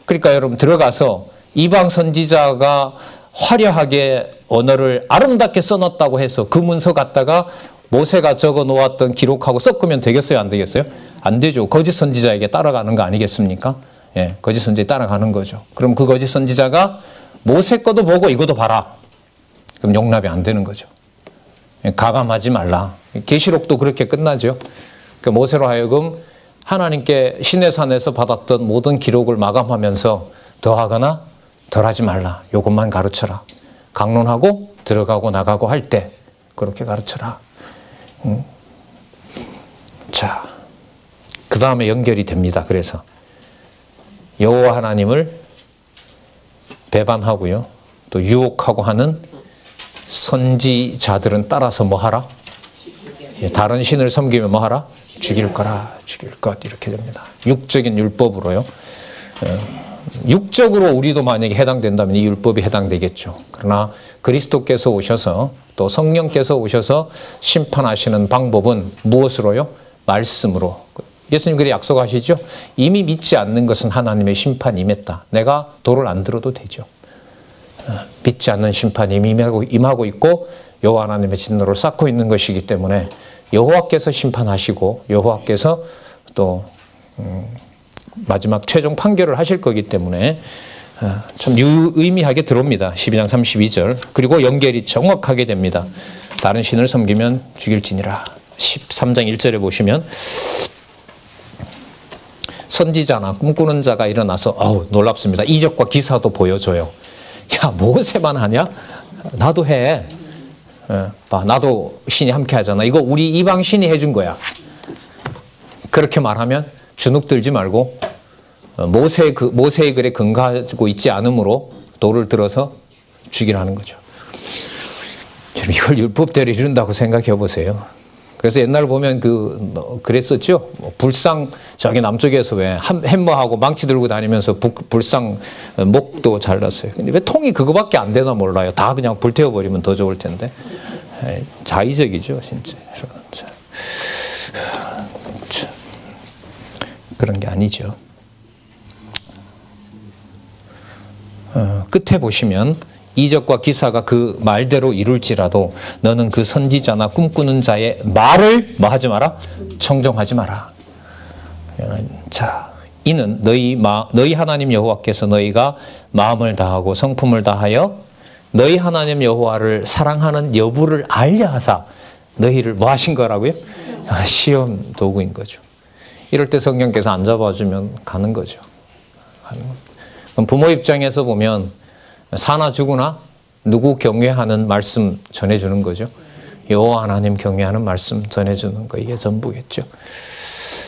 그러니까 여러분 들어가서 이방 선지자가 화려하게 언어를 아름답게 써놨다고 해서 그 문서 갖다가 모세가 적어 놓았던 기록하고 섞으면 되겠어요? 안 되겠어요? 안 되죠. 거짓 선지자에게 따라가는 거 아니겠습니까? 예, 거짓 선지자에 따라가는 거죠. 그럼 그 거짓 선지자가 모세 거도 보고 이것도 봐라. 그럼 용납이 안 되는 거죠. 예, 가감하지 말라. 계시록도 그렇게 끝나죠. 그 모세로 하여금 하나님께 시내산에서 받았던 모든 기록을 마감하면서 더하거나 덜하지 말라. 이것만 가르쳐라. 강론하고 들어가고 나가고 할 때 그렇게 가르쳐라. 자, 그 다음에 연결이 됩니다. 그래서 여호와 하나님을 배반하고요. 또 유혹하고 하는 선지자들은 따라서 뭐 하라? 다른 신을 섬기면 뭐 하라? 죽일 거라, 죽일 것 이렇게 됩니다. 육적인 율법으로요. 육적으로 우리도 만약에 해당된다면 이 율법이 해당되겠죠. 그러나 그리스도께서 오셔서 또 성령께서 오셔서 심판하시는 방법은 무엇으로요? 말씀으로. 예수님 그렇게 약속하시죠? 이미 믿지 않는 것은 하나님의 심판이 임했다. 내가 도를 안 들어도 되죠. 믿지 않는 심판이 임하고 있고 여호와 하나님의 진노를 쌓고 있는 것이기 때문에 여호와께서 심판하시고 여호와께서 또 마지막 최종 판결을 하실 거기 때문에 참 유의미하게 들어옵니다. 12장 32절. 그리고 연결이 정확하게 됩니다. 다른 신을 섬기면 죽일지니라. 13장 1절에 보시면 선지자나 꿈꾸는 자가 일어나서 놀랍습니다. 이적과 기사도 보여줘요. 야, 모세만 하냐? 나도 해. 봐, 나도 신이 함께 하잖아. 이거 우리 이방 신이 해준 거야. 그렇게 말하면 주눅 들지 말고 모세의 글에 근거하고 있지 않으므로 돌을 들어서 죽이라는 거죠. 이걸 율법대로 이룬다고 생각해 보세요. 그래서 옛날 보면 그랬었죠. 불상 저기 남쪽에서 왜 햄머하고 망치 들고 다니면서 불상 목도 잘랐어요. 근데 왜 통이 그거밖에 안 되나 몰라요. 다 그냥 불태워버리면 더 좋을 텐데. 자의적이죠, 진짜. 그런 게 아니죠. 끝에 보시면 이적과 기사가 그 말대로 이룰지라도 너는 그 선지자나 꿈꾸는 자의 말을 뭐 하지 마라? 청종하지 마라. 자, 이는 너희 하나님 여호와께서 너희가 마음을 다하고 성품을 다하여 너희 하나님 여호와를 사랑하는 여부를 알려 하사 너희를 뭐 하신 거라고요? 시험 도구인 거죠. 이럴 때 성령께서 안 잡아주면 가는 거죠. 그럼 부모 입장에서 보면 사나 죽으나 누구 경외하는 말씀 전해주는 거죠. 여호와 하나님 경외하는 말씀 전해주는 거, 이게 전부겠죠.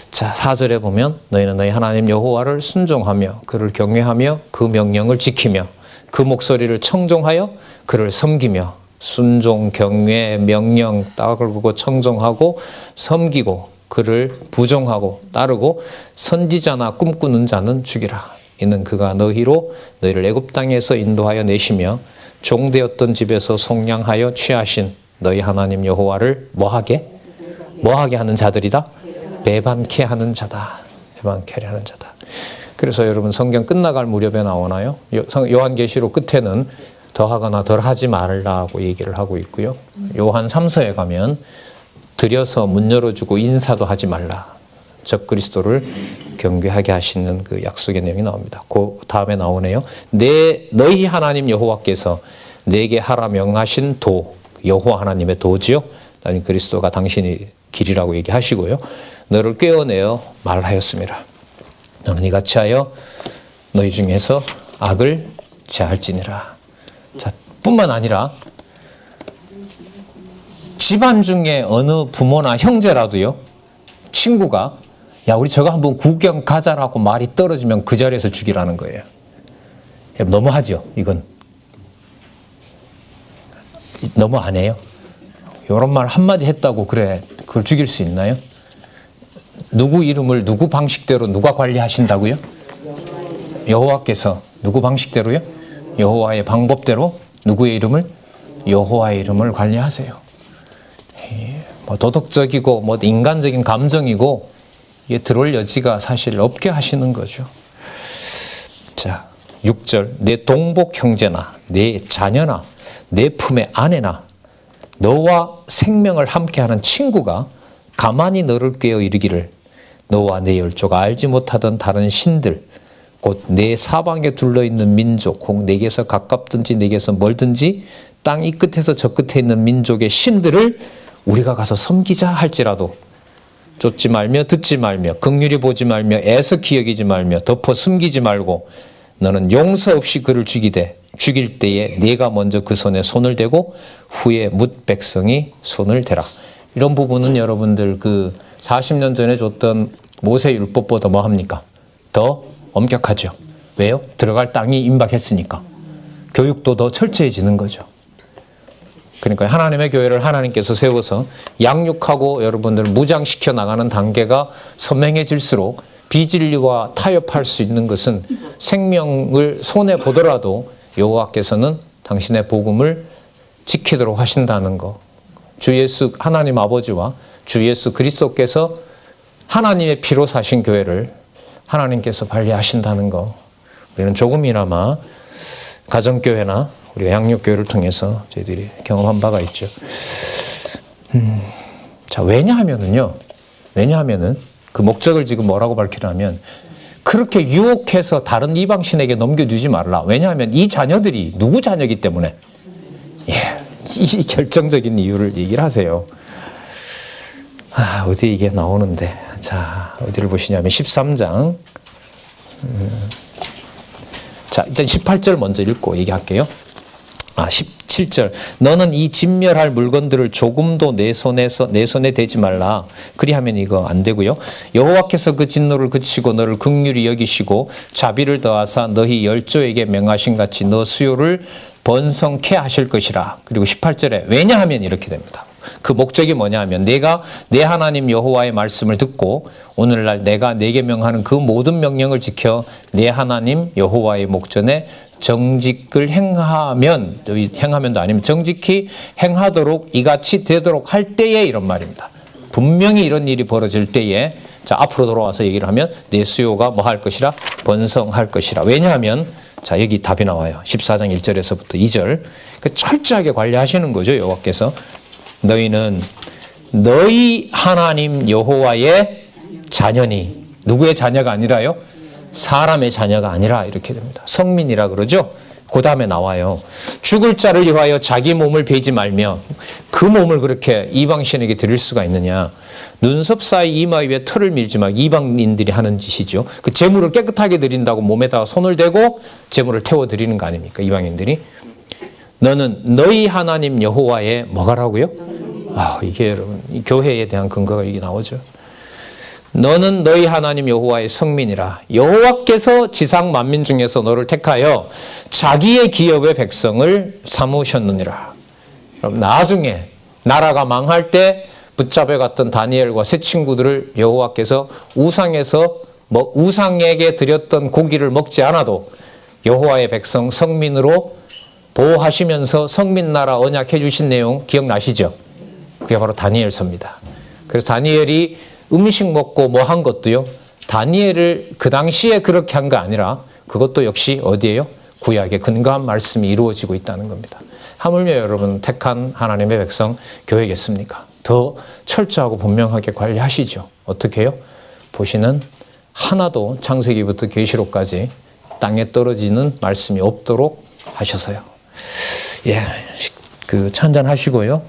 자, 4절에 보면 너희는 너희 하나님 여호와를 순종하며 그를 경외하며 그 명령을 지키며 그 목소리를 청종하여 그를 섬기며 순종, 경외, 명령 따르고 청종하고 섬기고 그를 부종하고 따르고 선지자나 꿈꾸는 자는 죽이라. 이는 그가 너희를 애굽 땅에서 인도하여 내시며 종되었던 집에서 속량하여 취하신 너희 하나님 여호와를 뭐하게 하는 자들이다? 배반케 하는 자다. 배반케 하는 자다. 그래서 여러분 성경 끝나갈 무렵에 나오나요? 요한계시록 끝에는 더하거나 덜하지 말라고 얘기를 하고 있고요. 요한 3서에 가면 들여서 문 열어주고 인사도 하지 말라. 적그리스도를 경계하게 하시는 그 약속의 내용이 나옵니다. 그 다음에 나오네요. 너희 하나님 여호와께서 내게 하라 명하신 도, 여호와 하나님의 도지요. 아니 그리스도가 당신이 길이라고 얘기하시고요. 너를 꿰어내어 말하였습니다. 너는 이같이 하여 너희 중에서 악을 제할지니라. 자, 뿐만 아니라 집안 중에 어느 부모나 형제라도요, 친구가 야 우리 저거 한번 구경 가자라고 말이 떨어지면 그 자리에서 죽이라는 거예요. 너무하죠 이건. 너무 안 해요? 이런 말 한마디 했다고 그래 그걸 죽일 수 있나요? 누구 이름을 누구 방식대로 누가 관리하신다고요? 여호와께서. 누구 방식대로요? 여호와의 방법대로 누구의 이름을? 여호와의 이름을 관리하세요. 뭐 도덕적이고 뭐 인간적인 감정이고 이게 들어올 여지가 사실 없게 하시는 거죠. 자, 6절. 내 동복 형제나 내 자녀나 내 품의 아내나 너와 생명을 함께하는 친구가 가만히 너를 꿰어 이르기를 너와 내 열조가 알지 못하던 다른 신들 곧 내 사방에 둘러있는 민족 혹 내게서 가깝든지 내게서 멀든지 땅 이 끝에서 저 끝에 있는 민족의 신들을 우리가 가서 섬기자 할지라도 쫓지 말며 듣지 말며 긍휼히 보지 말며 애서 기여기지 말며 덮어 숨기지 말고 너는 용서 없이 그를 죽일 때에 네가 먼저 그 손에 손을 대고 후에 뭇 백성이 손을 대라. 이런 부분은 여러분들 그 40년 전에 줬던 모세율법보다 뭐 합니까? 더 엄격하죠. 왜요? 들어갈 땅이 임박했으니까. 교육도 더 철저해지는 거죠. 그러니까 하나님의 교회를 하나님께서 세워서 양육하고 여러분들 무장시켜 나가는 단계가 선명해질수록 비진리와 타협할 수 있는 것은 생명을 손해 보더라도 여호와께서는 당신의 복음을 지키도록 하신다는 거. 주 예수 하나님 아버지와 주 예수 그리스도께서 하나님의 피로 사신 교회를 하나님께서 관리하신다는 거. 우리는 조금이나마 가정교회나 우리가 양육교회를 통해서 저희들이 경험한 바가 있죠. 자, 왜냐하면은 그 목적을 지금 뭐라고 밝히냐면 그렇게 유혹해서 다른 이방신에게 넘겨주지 말라. 왜냐하면 이 자녀들이 누구 자녀이기 때문에. 예, 이 결정적인 이유를 얘기를 하세요. 어디 이게 나오는데. 자, 어디를 보시냐면 13장. 자, 일단 18절 먼저 읽고 얘기할게요. 17절. 너는 이 진멸할 물건들을 조금도 내 손에 대지 말라. 그리하면 이거 안 되고요. 여호와께서 그 진노를 그치고 너를 긍휼히 여기시고 자비를 더하사 너희 열조에게 명하신 같이 너 수요를 번성케 하실 것이라. 그리고 18절에 왜냐하면 이렇게 됩니다. 그 목적이 뭐냐 하면 내가 내 하나님 여호와의 말씀을 듣고 오늘날 내가 내게 명하는 그 모든 명령을 지켜 내 하나님 여호와의 목전에 정직을 행하면도 아니면 정직히 행하도록 이같이 되도록 할 때에 이런 말입니다. 분명히 이런 일이 벌어질 때에 자 앞으로 돌아와서 얘기를 하면 내 수요가 뭐 할 것이라? 번성할 것이라. 왜냐하면 자 여기 답이 나와요. 14장 1절에서부터 2절. 철저하게 관리하시는 거죠. 여호와께서. 너희는 너희 하나님 여호와의 자녀니. 누구의 자녀가 아니라요? 사람의 자녀가 아니라 이렇게 됩니다. 성민이라 그러죠. 그 다음에 나와요. 죽을 자를 위하여 자기 몸을 베지 말며. 그 몸을 그렇게 이방신에게 드릴 수가 있느냐. 눈썹 사이 이마 위에 털을 밀지 마. 이방인들이 하는 짓이죠. 그 재물을 깨끗하게 드린다고 몸에다가 손을 대고 재물을 태워드리는 거 아닙니까? 이방인들이. 너는 너희 하나님 여호와의 뭐가라고요? 이게 여러분 이 교회에 대한 근거가 이게 나오죠. 너는 너희 하나님 여호와의 성민이라. 여호와께서 지상 만민 중에서 너를 택하여 자기의 기업의 백성을 삼으셨느니라. 그럼 나중에 나라가 망할 때 붙잡혀 갔던 다니엘과 세 친구들을 여호와께서 우상에게 드렸던 고기를 먹지 않아도 여호와의 백성 성민으로 보호하시면서 성민나라 언약해 주신 내용 기억나시죠? 그게 바로 다니엘서입니다. 그래서 다니엘이 음식 먹고 뭐 한 것도요. 다니엘을 그 당시에 그렇게 한 거 아니라 그것도 역시 어디예요? 구약의 근거한 말씀이 이루어지고 있다는 겁니다. 하물며 여러분 택한 하나님의 백성 교회겠습니까? 더 철저하고 분명하게 관리하시죠. 어떻게 해요? 보시는 하나도 창세기부터 계시록까지 땅에 떨어지는 말씀이 없도록 하셔서요. 예, 그 차 한잔 하시고요.